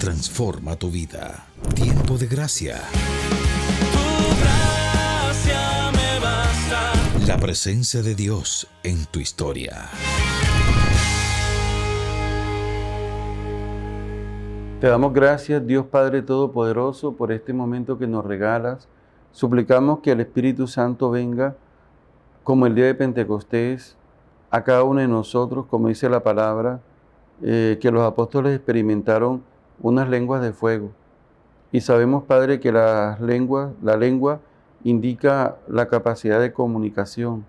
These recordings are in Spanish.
transforma tu vida. Tiempo de gracia. Tu gracia me basta. La presencia de Dios en tu historia. Te damos gracias, Dios Padre Todopoderoso, por este momento que nos regalas. Suplicamos que el Espíritu Santo venga, como el día de Pentecostés, a cada uno de nosotros, como dice la palabra, que los apóstoles experimentaron unas lenguas de fuego. Y sabemos, Padre, que la lengua indica la capacidad de comunicación.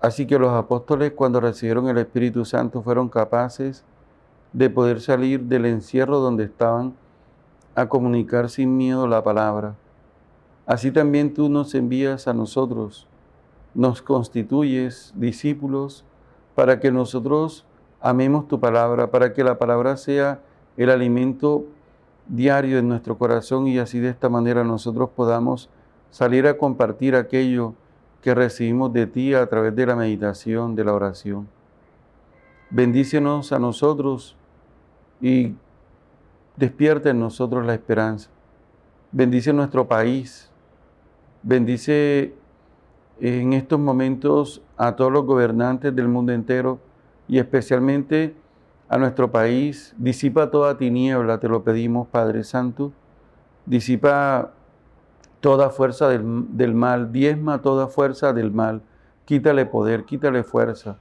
Así que los apóstoles, cuando recibieron el Espíritu Santo, fueron capaces de poder salir del encierro donde estaban a comunicar sin miedo la palabra. Así también tú nos envías a nosotros, nos constituyes discípulos para que nosotros amemos tu palabra, para que la palabra sea el alimento diario en nuestro corazón y así de esta manera nosotros podamos salir a compartir aquello que recibimos de ti a través de la meditación, de la oración. Bendícenos a nosotros y despierta en nosotros la esperanza. Bendice nuestro país. Bendice en estos momentos a todos los gobernantes del mundo entero y especialmente a nuestro país. Disipa toda tiniebla, te lo pedimos, Padre Santo. Disipa toda fuerza del mal, diezma toda fuerza del mal. Quítale poder, quítale fuerza.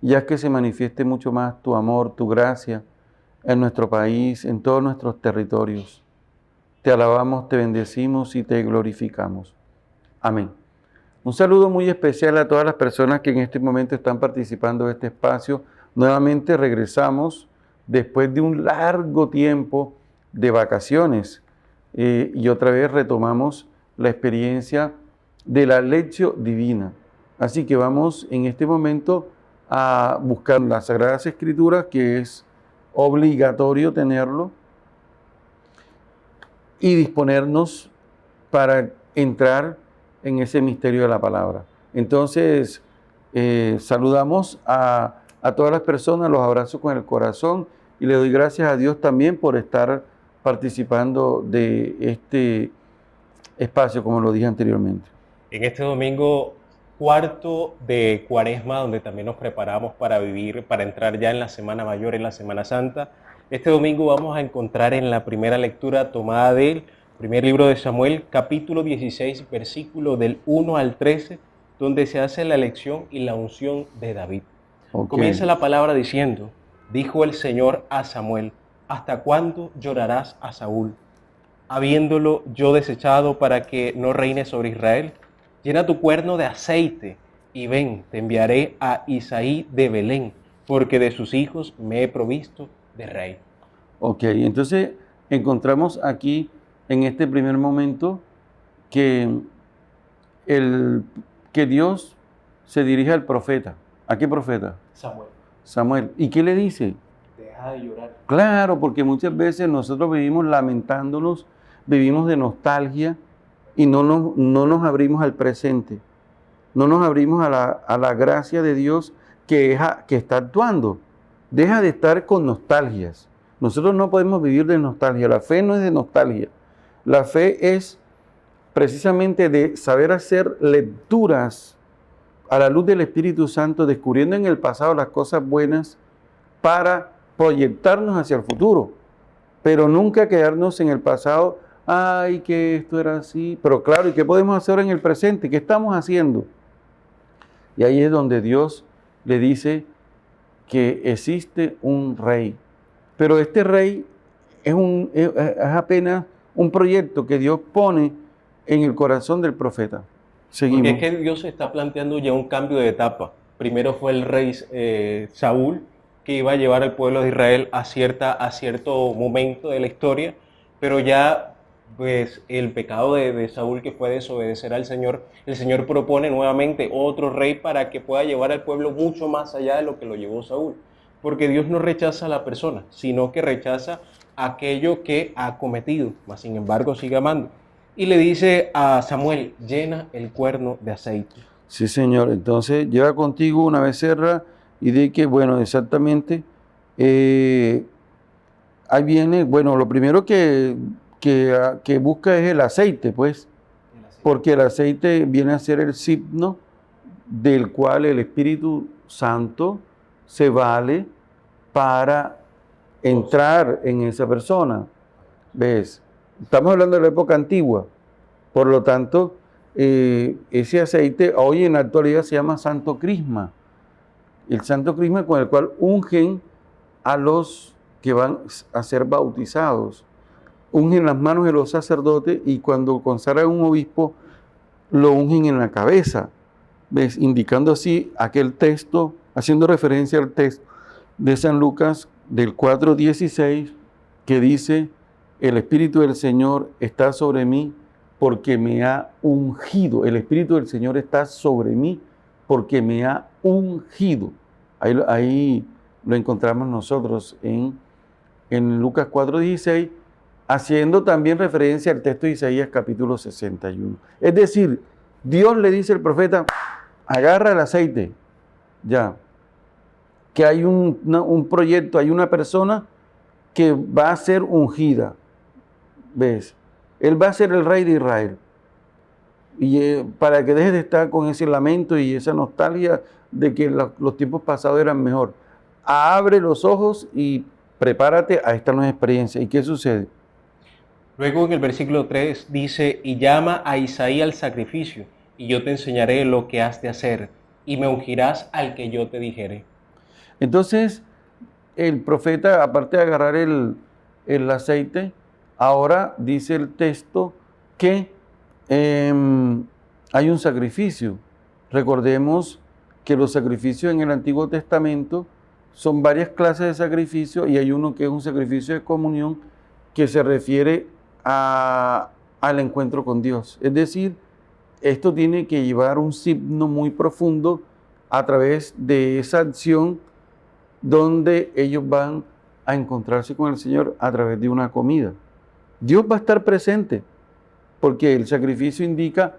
Y haz que se manifieste mucho más tu amor, tu gracia en nuestro país, en todos nuestros territorios. Te alabamos, te bendecimos y te glorificamos. Amén. Un saludo muy especial a todas las personas que en este momento están participando de este espacio. Nuevamente regresamos después de un largo tiempo de vacaciones y otra vez retomamos la experiencia de la Lectio Divina. Así que vamos en este momento a buscar las Sagradas Escrituras, que es obligatorio tenerlo, y disponernos para entrar en ese misterio de la palabra. Entonces, saludamos a todas las personas, los abrazo con el corazón y le doy gracias a Dios también por estar participando de este espacio, como lo dije anteriormente. En este domingo cuarto de Cuaresma, donde también nos preparamos para entrar ya en la Semana Mayor, en la Semana Santa. Este domingo vamos a encontrar en la primera lectura tomada del primer libro de Samuel, capítulo 16, versículo del 1 al 13, donde se hace la elección y la unción de David. Okay. Comienza la palabra diciendo: dijo el Señor a Samuel, ¿hasta cuándo llorarás a Saúl, habiéndolo yo desechado para que no reine sobre Israel? Llena tu cuerno de aceite y ven, te enviaré a Isaí de Belén, porque de sus hijos me he provisto de rey. Ok, entonces encontramos aquí en este primer momento que Dios se dirige al profeta. ¿A qué profeta? Samuel. ¿Y qué le dice? Deja de llorar. Claro, porque muchas veces nosotros vivimos lamentándonos, vivimos de nostalgia y no nos abrimos al presente. No nos abrimos a la gracia de Dios que está actuando. Deja de estar con nostalgias. Nosotros no podemos vivir de nostalgia. La fe no es de nostalgia. La fe es precisamente de saber hacer lecturas a la luz del Espíritu Santo, descubriendo en el pasado las cosas buenas para proyectarnos hacia el futuro, pero nunca quedarnos en el pasado, ay, que esto era así, pero claro, ¿y qué podemos hacer en el presente? ¿Qué estamos haciendo? Y ahí es donde Dios le dice que existe un rey, pero este rey es apenas un proyecto que Dios pone en el corazón del profeta. Seguimos. Porque es que Dios está planteando ya un cambio de etapa. Primero fue el rey Saúl, que iba a llevar al pueblo de Israel a cierto momento de la historia, pero ya pues el pecado de Saúl, que fue desobedecer al Señor, el Señor propone nuevamente otro rey para que pueda llevar al pueblo mucho más allá de lo que lo llevó Saúl. Porque Dios no rechaza a la persona, sino que rechaza aquello que ha cometido, mas sin embargo sigue amando. Y le dice a Samuel: llena el cuerno de aceite. Sí, Señor. Entonces, lleva contigo una becerra y di que, bueno, exactamente, ahí viene, bueno, lo primero que busca es el aceite, pues, porque el aceite viene a ser el signo del cual el Espíritu Santo se vale para entrar en esa persona. ¿Ves? Estamos hablando de la época antigua. Por lo tanto, ese aceite hoy en la actualidad se llama Santo Crisma. El Santo Crisma con el cual ungen a los que van a ser bautizados. Ungen las manos de los sacerdotes y cuando consagran un obispo, lo ungen en la cabeza. ¿Ves? Indicando así aquel texto, haciendo referencia al texto de San Lucas del 4:16, que dice: el Espíritu del Señor está sobre mí porque me ha ungido. El Espíritu del Señor está sobre mí porque me ha ungido. Ahí lo encontramos nosotros en Lucas 4:16, haciendo también referencia al texto de Isaías capítulo 61. Es decir, Dios le dice al profeta: agarra el aceite, ya, que hay un proyecto, hay una persona que va a ser ungida, ¿ves? Él va a ser el rey de Israel. Y para que dejes de estar con ese lamento y esa nostalgia de que los tiempos pasados eran mejor. Abre los ojos y prepárate a esta nueva experiencia. ¿Y qué sucede? Luego en el versículo 3 dice: y llama a Isaí al sacrificio, y yo te enseñaré lo que has de hacer, y me ungirás al que yo te dijere. Entonces, el profeta, aparte de agarrar el aceite, ahora dice el texto que hay un sacrificio. Recordemos que los sacrificios en el Antiguo Testamento son varias clases de sacrificio y hay uno que es un sacrificio de comunión que se refiere al encuentro con Dios. Es decir, esto tiene que llevar un signo muy profundo a través de esa acción donde ellos van a encontrarse con el Señor a través de una comida. Dios va a estar presente porque el sacrificio indica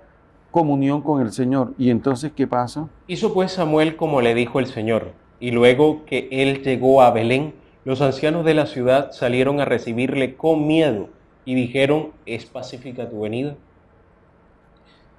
comunión con el Señor. ¿Y entonces qué pasa? Hizo pues Samuel como le dijo el Señor, y luego que él llegó a Belén, los ancianos de la ciudad salieron a recibirle con miedo y dijeron: ¿es pacífica tu venida?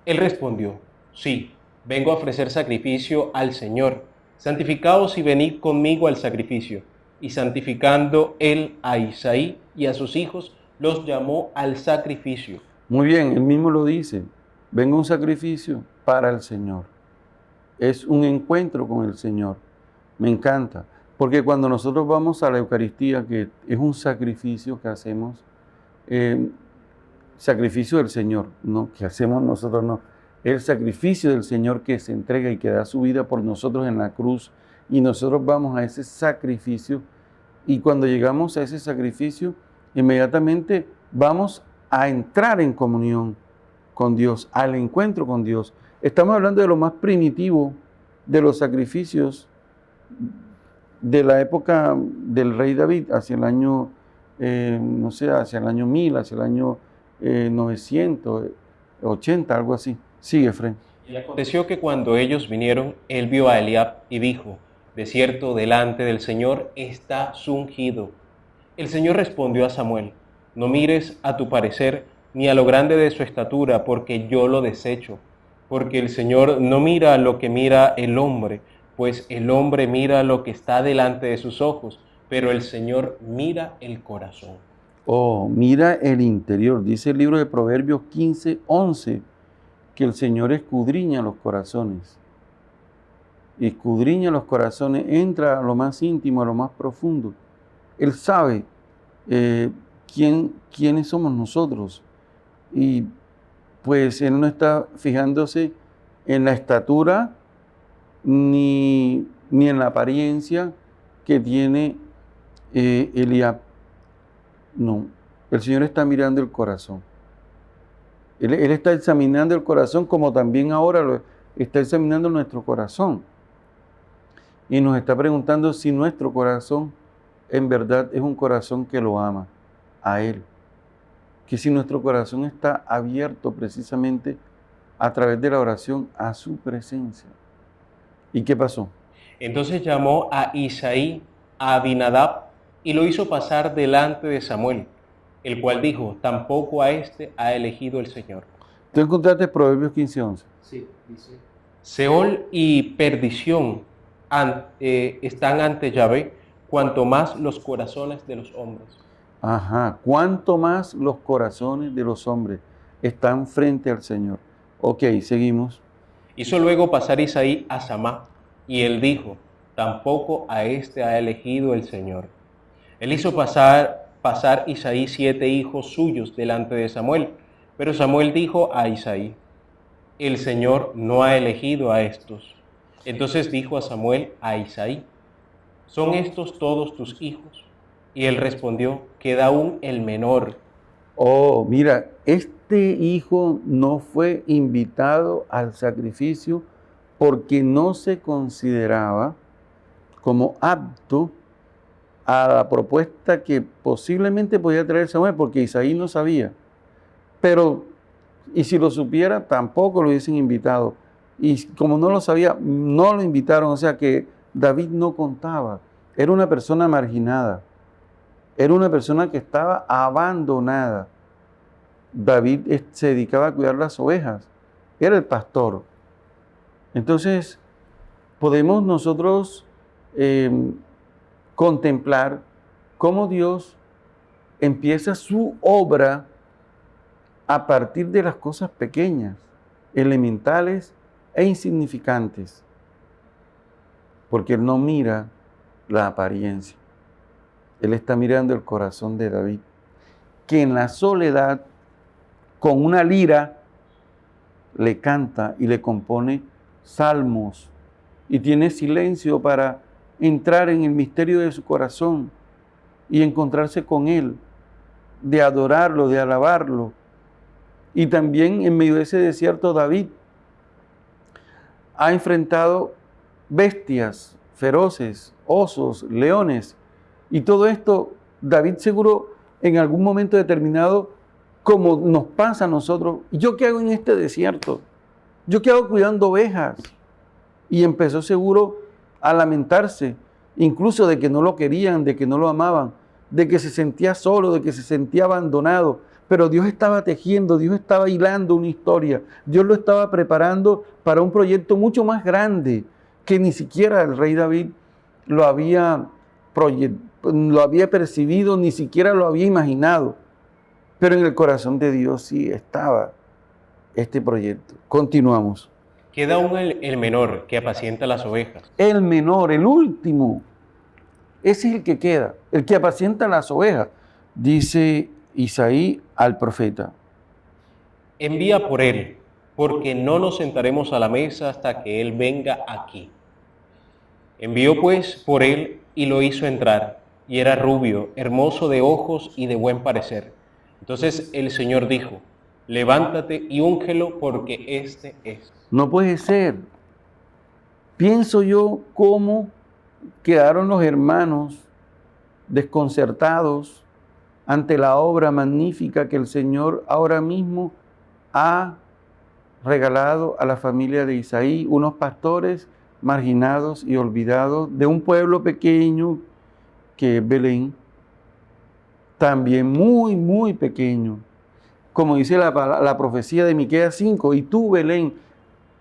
Él respondió: sí, vengo a ofrecer sacrificio al Señor. Santificaos y venid conmigo al sacrificio. Y santificando él a Isaí y a sus hijos, los llamó al sacrificio. Muy bien, él mismo lo dice: venga un sacrificio para el Señor. Es un encuentro con el Señor. Me encanta, porque cuando nosotros vamos a la Eucaristía, que es un sacrificio que hacemos, sacrificio del Señor, no que hacemos nosotros, no. El sacrificio del Señor que se entrega y que da su vida por nosotros en la cruz, y nosotros vamos a ese sacrificio, y cuando llegamos a ese sacrificio, inmediatamente vamos a entrar en comunión con Dios, al encuentro con Dios. Estamos hablando de lo más primitivo de los sacrificios de la época del rey David, hacia el año, hacia el año 1000, hacia el año 980, algo así. Sigue, Fred. Y aconteció que cuando ellos vinieron, él vio a Eliab y dijo: de cierto, delante del Señor está su ungido. El Señor respondió a Samuel: no mires a tu parecer ni a lo grande de su estatura, porque yo lo desecho. Porque el Señor no mira lo que mira el hombre, pues el hombre mira lo que está delante de sus ojos, pero el Señor mira el corazón. Oh, mira el interior. Dice el libro de Proverbios 15:11, que el Señor escudriña los corazones. Escudriña los corazones, entra a lo más íntimo, a lo más profundo. Él sabe quiénes somos nosotros. Y pues Él no está fijándose en la estatura ni en la apariencia que tiene Eliab. No, el Señor está mirando el corazón. Él está examinando el corazón, como también ahora lo está examinando nuestro corazón. Y nos está preguntando si nuestro corazón en verdad es un corazón que lo ama a Él. Que si nuestro corazón está abierto precisamente a través de la oración a su presencia. ¿Y qué pasó? Entonces llamó a Isaí, a Abinadab y lo hizo pasar delante de Samuel, el cual dijo, tampoco a este ha elegido el Señor. Tú encontraste Proverbios 15:11. Sí, dice. Seol y perdición están ante Yahvé, cuanto más los corazones de los hombres. Ajá, cuánto más los corazones de los hombres están frente al Señor. Ok, seguimos. Hizo luego pasar Isaí a Samá, y él dijo, tampoco a este ha elegido el Señor. Él hizo pasar Isaí 7 hijos suyos delante de Samuel, pero Samuel dijo a Isaí, el Señor no ha elegido a estos. Entonces dijo a Samuel a Isaí, ¿son estos todos tus hijos? Y él respondió, queda aún el menor. Oh, mira, este hijo no fue invitado al sacrificio porque no se consideraba como apto a la propuesta que posiblemente podía traer Samuel, porque Isaí no sabía. Pero, y si lo supiera, tampoco lo hubiesen invitado. Y como no lo sabía, no lo invitaron. O sea que David no contaba. Era una persona marginada. Era una persona que estaba abandonada. David se dedicaba a cuidar las ovejas. Era el pastor. Entonces, podemos nosotros contemplar cómo Dios empieza su obra a partir de las cosas pequeñas, elementales e insignificantes, porque Él no mira la apariencia, Él está mirando el corazón de David, que en la soledad, con una lira, le canta y le compone salmos, y tiene silencio para entrar en el misterio de su corazón y encontrarse con Él, de adorarlo, de alabarlo. Y también en medio de ese desierto David ha enfrentado bestias feroces, osos, leones. Y todo esto, David seguro en algún momento determinado, como nos pasa a nosotros, ¿yo qué hago en este desierto? ¿Yo qué hago cuidando ovejas? Y empezó seguro a lamentarse, incluso de que no lo querían, de que no lo amaban, de que se sentía solo, de que se sentía abandonado. Pero Dios estaba tejiendo, Dios estaba hilando una historia. Dios lo estaba preparando para un proyecto mucho más grande que ni siquiera el rey David lo había percibido, ni siquiera lo había imaginado. Pero en el corazón de Dios sí estaba este proyecto. Continuamos. Queda aún el menor que apacienta las ovejas. El menor, el último. Ese es el que queda, el que apacienta las ovejas. Dice Isaí al profeta. Envía por él, porque no nos sentaremos a la mesa hasta que él venga aquí. Envió pues por él y lo hizo entrar, y era rubio, hermoso de ojos y de buen parecer. Entonces el Señor dijo, levántate y úngelo porque este es. No puede ser. Pienso yo cómo quedaron los hermanos desconcertados ante la obra magnífica que el Señor ahora mismo ha regalado a la familia de Isaí, unos pastores marginados y olvidados de un pueblo pequeño que es Belén, también muy, muy pequeño. Como dice la profecía de Miqueas 5, y tú, Belén,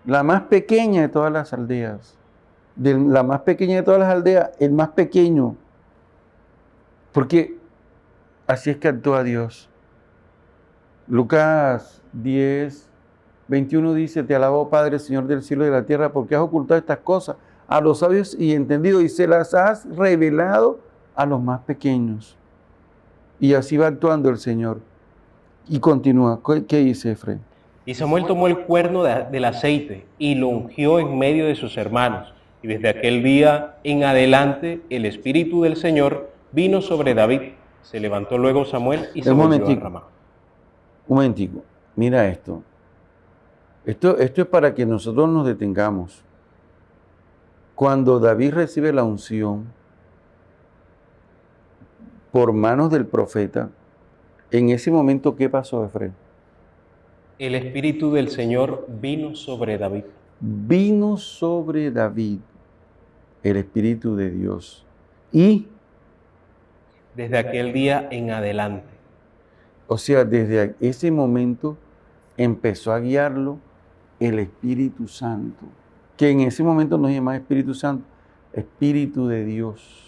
la más pequeña de todas las aldeas, la más pequeña de todas las aldeas, el más pequeño, porque así es que actúa Dios. Lucas 10, 21 dice, te alabo, Padre, Señor del cielo y de la tierra, porque has ocultado estas cosas a los sabios y entendidos y se las has revelado a los más pequeños. Y así va actuando el Señor. Y continúa. ¿Qué dice Efraín? Y Samuel tomó el cuerno del aceite y lo ungió en medio de sus hermanos. Y desde aquel día en adelante el Espíritu del Señor vino sobre David. Se levantó luego Samuel y se volvió a Ramá. Un momentico. Mira esto. Esto es para que nosotros nos detengamos. Cuando David recibe la unción por manos del profeta, en ese momento, ¿qué pasó, Efraín? El Espíritu del Señor vino sobre David. Vino sobre David el Espíritu de Dios. Y desde aquel día en adelante. O sea, desde ese momento empezó a guiarlo el Espíritu Santo, que en ese momento no se llama Espíritu Santo, Espíritu de Dios.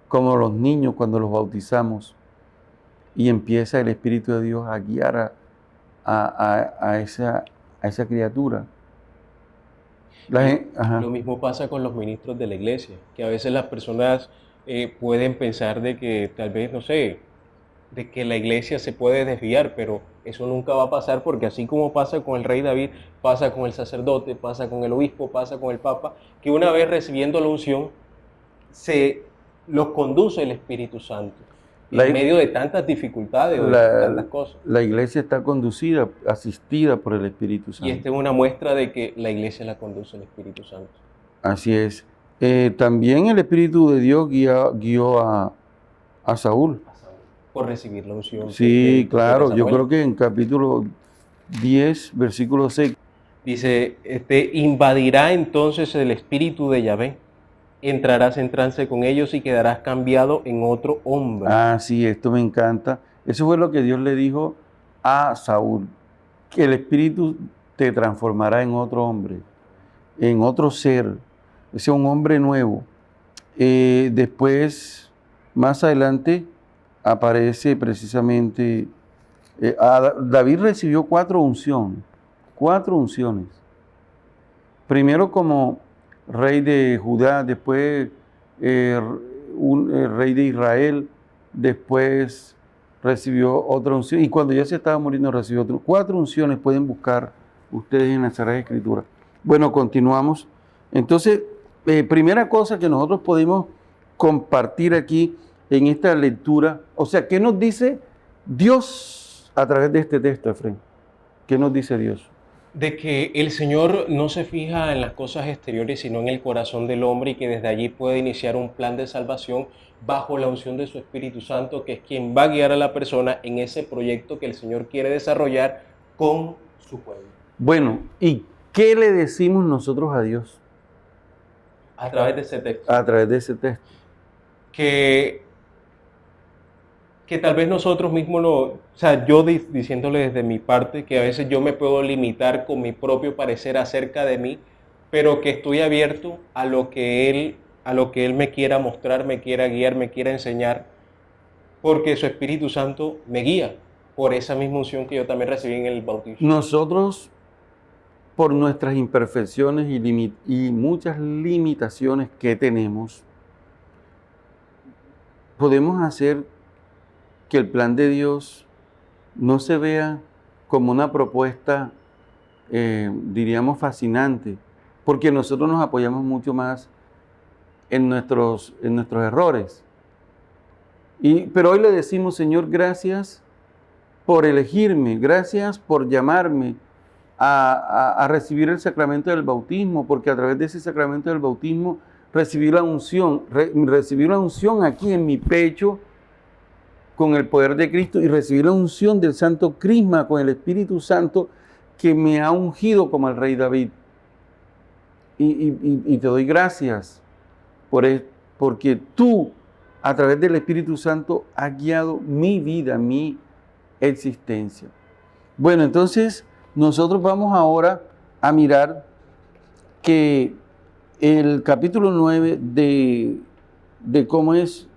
Como los niños cuando los bautizamos y empieza el Espíritu de Dios a guiar a esa criatura. Lo mismo pasa con los ministros de la iglesia, que a veces las personas pueden pensar de que tal vez, no sé, de que la iglesia se puede desviar, pero eso nunca va a pasar, porque así como pasa con el rey David, pasa con el sacerdote, pasa con el obispo, pasa con el papa, que una vez recibiendo la unción, se los conduce el Espíritu Santo, en medio de tantas dificultades o de tantas cosas. La iglesia está conducida, asistida por el Espíritu Santo. Y esta es una muestra de que la iglesia la conduce el Espíritu Santo. Así es. También el Espíritu de Dios guió a Saúl. Por recibir la unción. Sí, claro. Yo creo que en capítulo 10, versículo 6. Dice, invadirá entonces el espíritu de Yahvé. Entrarás en trance con ellos y quedarás cambiado en otro hombre. Ah, sí, esto me encanta. Eso fue lo que Dios le dijo a Saúl, que el Espíritu te transformará en otro hombre, en otro ser, es un hombre nuevo. Después, más adelante, aparece precisamente, David recibió 4 unciones, 4 unciones. Primero como rey de Judá, después rey de Israel, después recibió otra unción, y cuando ya se estaba muriendo recibió otra. 4 unciones pueden buscar ustedes en la Sagrada Escritura. Bueno, continuamos. Entonces, primera cosa que nosotros podemos compartir aquí en esta lectura, o sea, ¿qué nos dice Dios a través de este texto, Efraín? ¿Qué nos dice Dios? De que el Señor no se fija en las cosas exteriores, sino en el corazón del hombre, y que desde allí puede iniciar un plan de salvación bajo la unción de su Espíritu Santo, que es quien va a guiar a la persona en ese proyecto que el Señor quiere desarrollar con su pueblo. Bueno, ¿y qué le decimos nosotros a Dios? A través de ese texto. A través de ese texto. Que tal vez nosotros mismos o sea, yo diciéndole desde mi parte que a veces yo me puedo limitar con mi propio parecer acerca de mí, pero que estoy abierto a lo que Él me quiera mostrar, me quiera guiar, me quiera enseñar, porque su Espíritu Santo me guía por esa misma unción que yo también recibí en el bautismo. Nosotros, por nuestras imperfecciones y muchas limitaciones que tenemos, podemos hacer que el plan de Dios no se vea como una propuesta, diríamos, fascinante, porque nosotros nos apoyamos mucho más en nuestros errores. Pero hoy le decimos, Señor, gracias por elegirme, gracias por llamarme a recibir el sacramento del bautismo, porque a través de ese sacramento del bautismo recibí la unción aquí en mi pecho, con el poder de Cristo, y recibí la unción del Santo Crisma con el Espíritu Santo que me ha ungido como el rey David. Y te doy gracias porque tú, a través del Espíritu Santo, has guiado mi vida, mi existencia. Bueno, entonces nosotros vamos ahora a mirar que el capítulo 9 de cómo es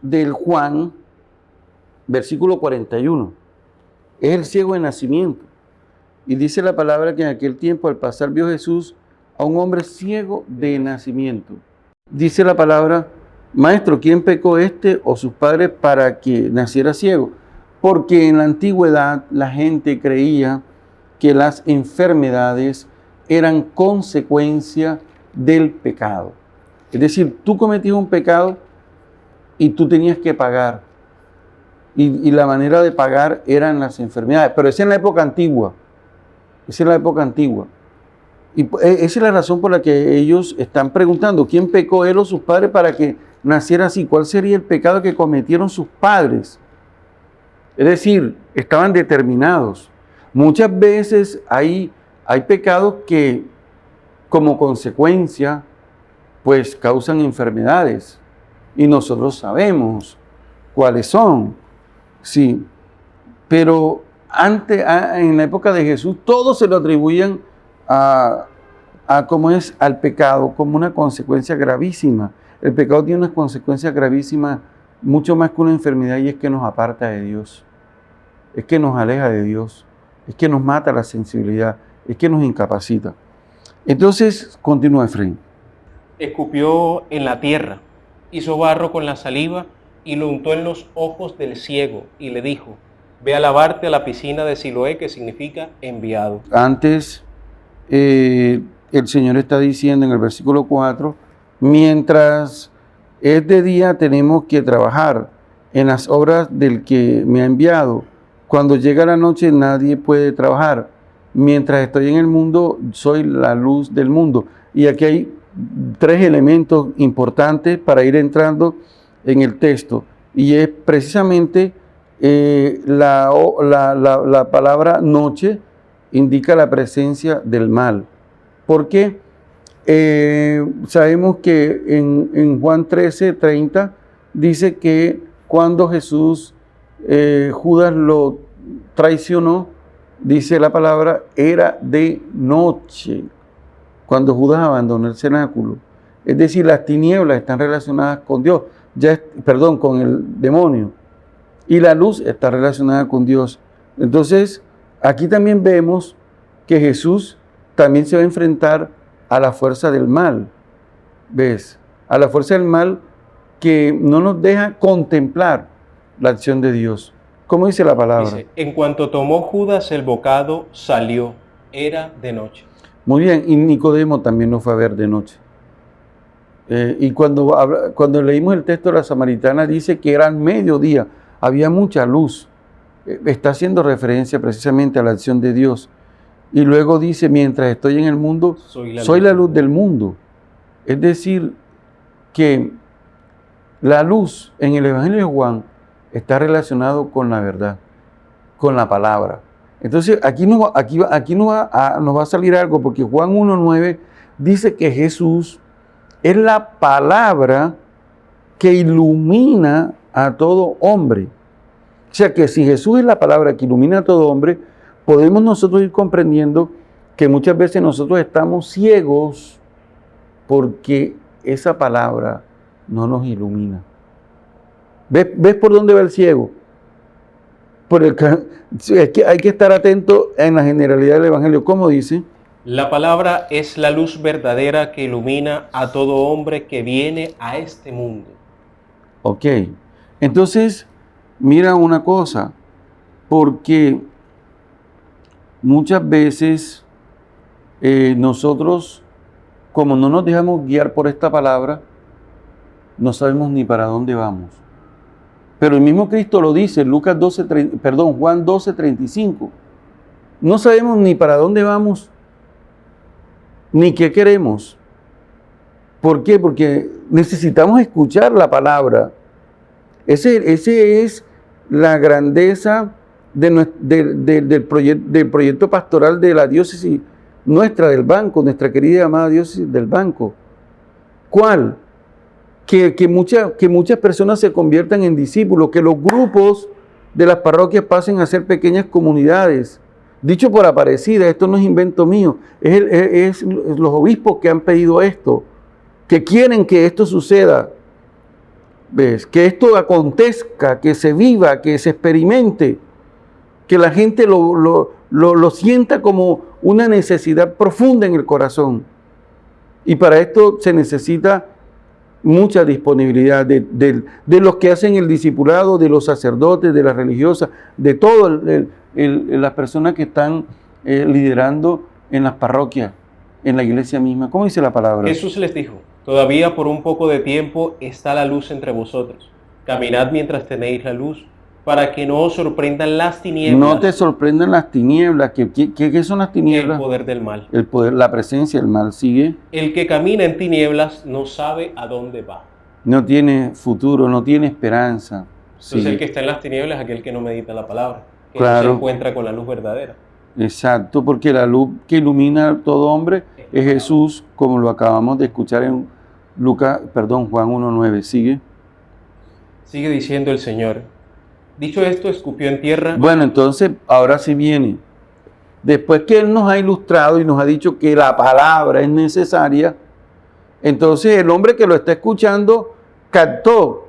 del Juan, versículo 41, es el ciego de nacimiento. Y dice la palabra que en aquel tiempo, al pasar, vio Jesús a un hombre ciego de nacimiento. Dice la palabra, Maestro, ¿quién pecó, este o sus padres, para que naciera ciego? Porque en la antigüedad la gente creía que las enfermedades eran consecuencia del pecado. Es decir, tú cometías un pecado y tú tenías que pagar. Y la manera de pagar eran las enfermedades. Pero esa es la época antigua. Esa es la época antigua. Y esa es la razón por la que ellos están preguntando, ¿quién pecó, él o sus padres, para que naciera así? ¿Cuál sería el pecado que cometieron sus padres? Es decir, estaban determinados. Muchas veces hay pecados que, como consecuencia, pues causan enfermedades y nosotros sabemos cuáles son. Sí, pero en la época de Jesús, todos se lo atribuían al pecado como una consecuencia gravísima. El pecado tiene unas consecuencias gravísimas, mucho más que una enfermedad, y es que nos aparta de Dios, es que nos aleja de Dios, es que nos mata la sensibilidad, es que nos incapacita. Entonces, continúa Efraín. Escupió en la tierra, hizo barro con la saliva y lo untó en los ojos del ciego y le dijo: ve a lavarte a la piscina de Siloé, que significa enviado. Antes, el Señor está diciendo en el versículo 4, mientras es de día tenemos que trabajar en las obras del que me ha enviado. Cuando llega la noche nadie puede trabajar. Mientras estoy en el mundo, soy la luz del mundo. Y aquí hay 3 elementos importantes para ir entrando en el texto. Y es precisamente la palabra noche indica la presencia del mal. Porque sabemos que en Juan 13:30 dice que cuando Judas lo traicionó, dice la palabra, era de noche, cuando Judas abandonó el cenáculo. Es decir, las tinieblas están relacionadas con Dios, con el demonio. Y la luz está relacionada con Dios. Entonces, aquí también vemos que Jesús también se va a enfrentar a la fuerza del mal. ¿Ves? A la fuerza del mal que no nos deja contemplar la acción de Dios. ¿Cómo dice la palabra? Dice: en cuanto tomó Judas el bocado, salió. Era de noche. Muy bien, y Nicodemo también lo fue a ver de noche. Y cuando leímos el texto de la samaritana, dice que era mediodía, había mucha luz. Está haciendo referencia precisamente a la acción de Dios. Y luego dice, mientras estoy en el mundo, soy la luz del mundo. Es decir, que la luz en el Evangelio de Juan está relacionado con la verdad, con la palabra. Entonces, aquí nos va a salir algo, porque Juan 1:9 dice que Jesús es la palabra que ilumina a todo hombre. O sea que si Jesús es la palabra que ilumina a todo hombre, podemos nosotros ir comprendiendo que muchas veces nosotros estamos ciegos porque esa palabra no nos ilumina. ¿Ves por dónde va el ciego? Es que hay que estar atento en la generalidad del Evangelio. ¿Cómo dice? La palabra es la luz verdadera que ilumina a todo hombre que viene a este mundo. Ok. Entonces, mira una cosa, porque muchas veces nosotros, como no nos dejamos guiar por esta palabra, no sabemos ni para dónde vamos. Pero el mismo Cristo lo dice, Juan 12:35. No sabemos ni para dónde vamos, ni qué queremos. ¿Por qué? Porque necesitamos escuchar la palabra. Ese es la grandeza del proyecto pastoral de la diócesis nuestra del Banco, nuestra querida y amada diócesis del Banco. ¿Cuál? Que muchas personas se conviertan en discípulos, que los grupos de las parroquias pasen a ser pequeñas comunidades. Dicho por Aparecida, esto no es invento mío, es los obispos que han pedido esto, que quieren que esto suceda, ¿ves? Que esto acontezca, que se viva, que se experimente, que la gente lo sienta como una necesidad profunda en el corazón. Y para esto se necesita mucha disponibilidad de los que hacen el discipulado, de los sacerdotes, de las religiosas, de todas las personas que están liderando en las parroquias, en la iglesia misma. ¿Cómo dice la palabra? Jesús les dijo: todavía por un poco de tiempo está la luz entre vosotros. Caminad mientras tenéis la luz, para que no os sorprendan las tinieblas. No te sorprendan las tinieblas. ¿Qué son las tinieblas? El poder del mal. El poder, la presencia del mal. Sigue. El que camina en tinieblas no sabe a dónde va. No tiene futuro, no tiene esperanza. Entonces el que está en las tinieblas es aquel que no medita la palabra, que claro, no se encuentra con la luz verdadera. Exacto, porque la luz que ilumina a todo hombre es Jesús, como lo acabamos de escuchar en Juan 1:9, sigue. Sigue diciendo el Señor. Dicho esto, escupió en tierra. Bueno, entonces, ahora sí viene. Después que Él nos ha ilustrado y nos ha dicho que la palabra es necesaria, entonces el hombre que lo está escuchando captó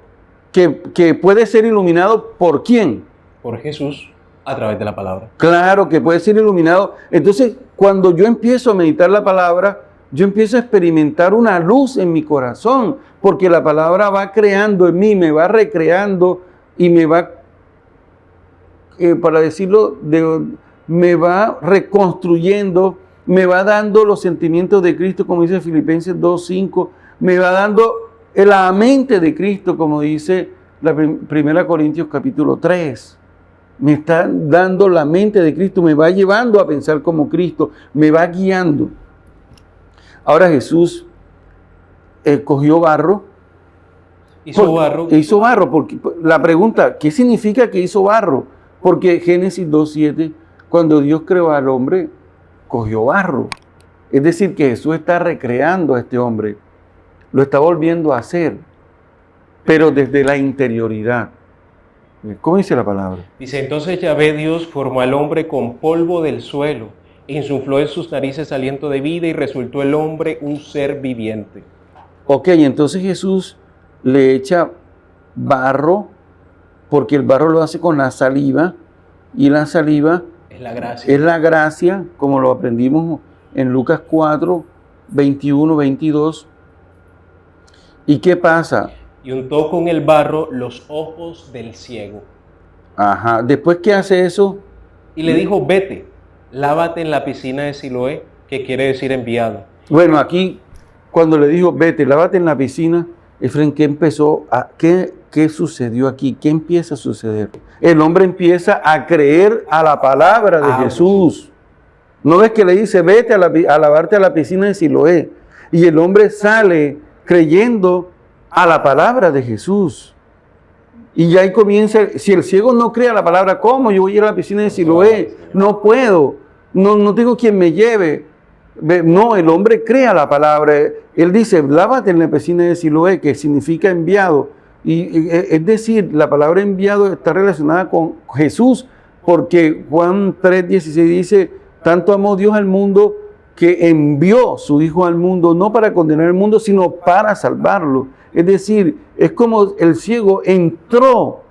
que puede ser iluminado ¿por quién? Por Jesús a través de la palabra. Claro que puede ser iluminado. Entonces, cuando yo empiezo a meditar la palabra, yo empiezo a experimentar una luz en mi corazón, porque la palabra va creando en mí, me va recreando y me va, para decirlo, me va reconstruyendo, me va dando los sentimientos de Cristo, como dice Filipenses 2:5, me va dando la mente de Cristo, como dice la 1 Corintios capítulo 3. Me está dando la mente de Cristo, me va llevando a pensar como Cristo, me va guiando. Ahora Jesús cogió barro. Hizo barro, porque la pregunta, ¿qué significa que hizo barro? Porque Génesis 2:7, cuando Dios creó al hombre, cogió barro. Es decir, que Jesús está recreando a este hombre, lo está volviendo a hacer, pero desde la interioridad. ¿Cómo dice la palabra? Dice, entonces Yahvé Dios formó al hombre con polvo del suelo, insufló en sus narices aliento de vida y resultó el hombre un ser viviente. Ok, entonces Jesús le echa barro, porque el barro lo hace con la saliva, y la saliva es la gracia, como lo aprendimos en Lucas 4, 21, 22. ¿Y qué pasa? Y untó con el barro los ojos del ciego. Ajá, después que hace eso. Y le dijo, vete, lávate en la piscina de Siloé, que quiere decir enviado. Bueno, aquí, cuando le dijo, vete, lávate en la piscina, Efraín, ¿qué sucedió aquí? ¿Qué empieza a suceder? El hombre empieza a creer a la palabra de Jesús. ¿No ves que le dice, vete a lavarte a la piscina de Siloé? Y el hombre sale creyendo a la palabra de Jesús. Y ya ahí comienza, si el ciego no cree a la palabra, ¿cómo? Yo voy a ir a la piscina de Siloé, no puedo, no tengo quien me lleve. No, el hombre cree a la palabra. Él dice, lávate en la piscina de Siloé, que significa enviado. Y es decir, la palabra enviado está relacionada con Jesús, porque Juan 3:16 dice, tanto amó Dios al mundo que envió su Hijo al mundo, no para condenar al mundo, sino para salvarlo. Es decir, es como el ciego entró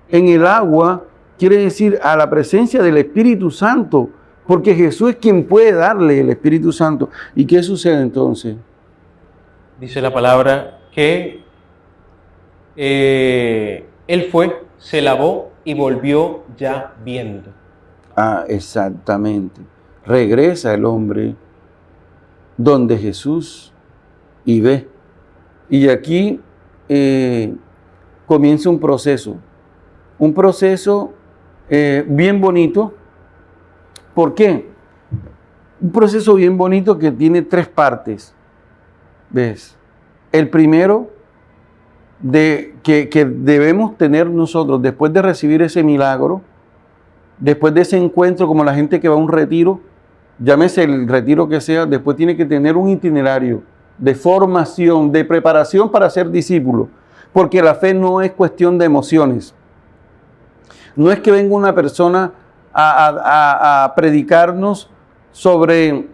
en el agua, quiere decir a la presencia del Espíritu Santo, porque Jesús es quien puede darle el Espíritu Santo. ¿Y qué sucede entonces? Dice la palabra que él fue, se lavó y volvió ya viendo. Ah, exactamente. Regresa el hombre donde Jesús y ve. Y aquí comienza un proceso bien bonito. ¿Por qué? Un proceso bien bonito que tiene 3 partes. ¿Ves? El primero que debemos tener nosotros después de recibir ese milagro, después de ese encuentro, como la gente que va a un retiro, llámese el retiro que sea, después tiene que tener un itinerario de formación, de preparación para ser discípulo, porque la fe no es cuestión de emociones. No es que venga una persona a predicarnos sobre,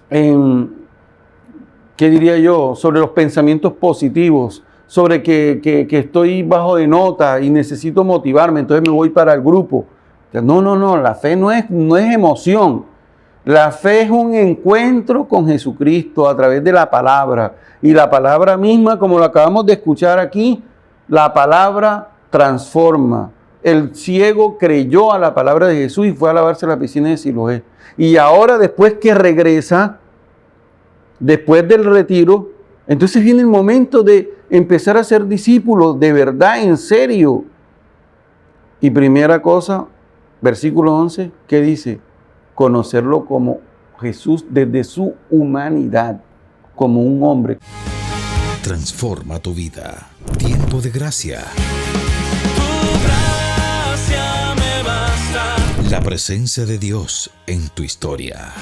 ¿qué diría yo? Sobre los pensamientos positivos, sobre que estoy bajo de nota y necesito motivarme, entonces me voy para el grupo. No, la fe no es emoción. La fe es un encuentro con Jesucristo a través de la palabra. Y la palabra misma, como lo acabamos de escuchar aquí, la palabra transforma. El ciego creyó a la palabra de Jesús y fue a lavarse a la piscina de Siloé. Y ahora, después que regresa, después del retiro, entonces viene el momento de empezar a ser discípulo de verdad, en serio. Y primera cosa, versículo 11, ¿qué dice? Conocerlo como Jesús desde su humanidad, como un hombre. Transforma tu vida. Tiempo de gracia. Tu gracia me basta. La presencia de Dios en tu historia.